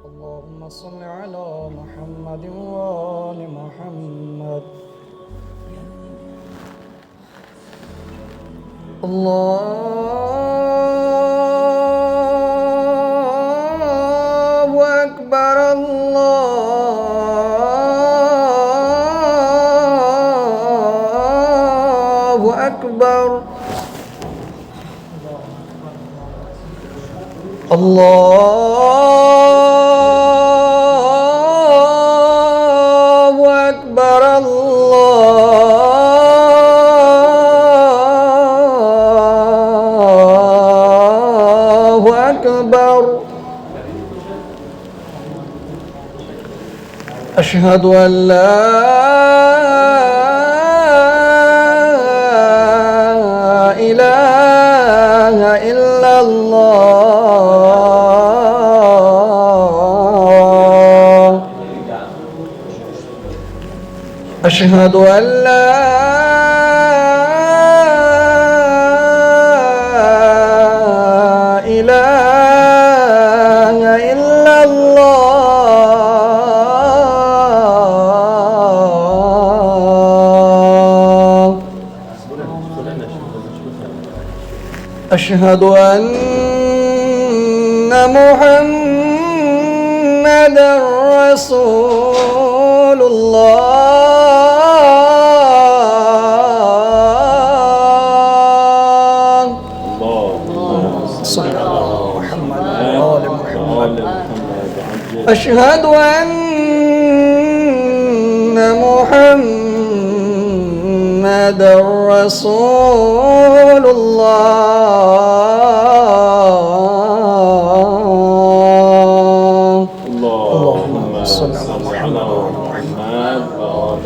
اللهم صل على محمد وآل محمد. الله أكبر الله أكبر الله أكبر الله أكبر. أشهد أن لا إله إلا الله. أشهد أن لا إله إلا الله. أشهد أن محمدًا رسول الله. صلى الله محمد وآل محمد. أشهد أن محمدًا رسول الله. اللهم صل على محمد وآل محمد.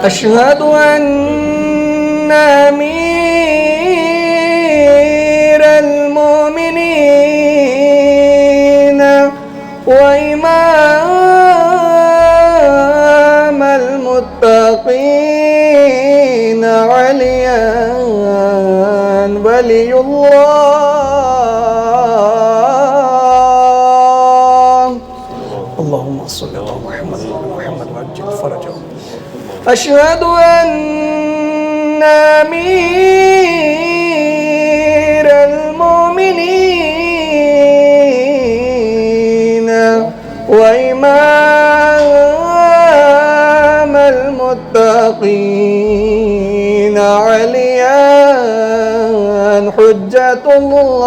أشهد أن أمير المؤمنين وإمام المتقين عليا ولي الله. اللهم صل على محمد وعلى محمد وعجل فرجه. أشهد أن أمير المؤمنين وإمام المتقين عليا حجة الله.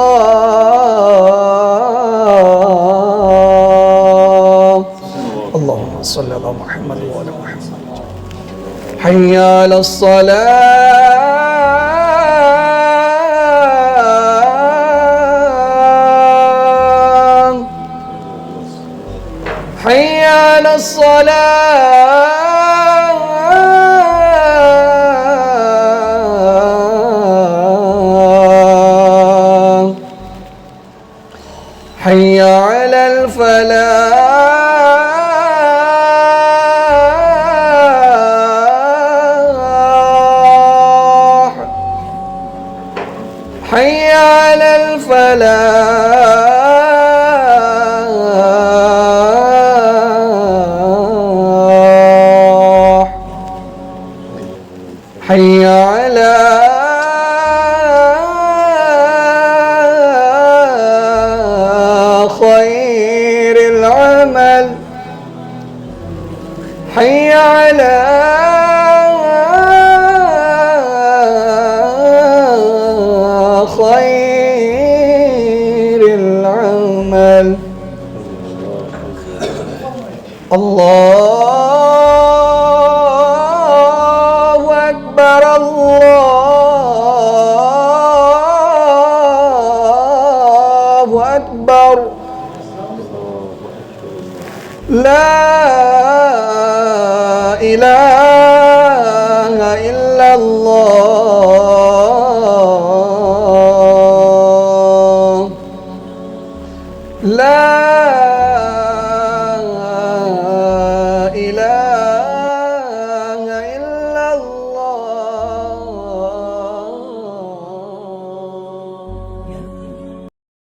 اللهم صل على محمد وعلى محمد. حي على الصلاة. حي على الصلاة. حي على الفلاح. حي على الفلاح. حي على خير العمل. حي على خير العمل. الله أكبر الله أكبر. لا إله إلا الله. لا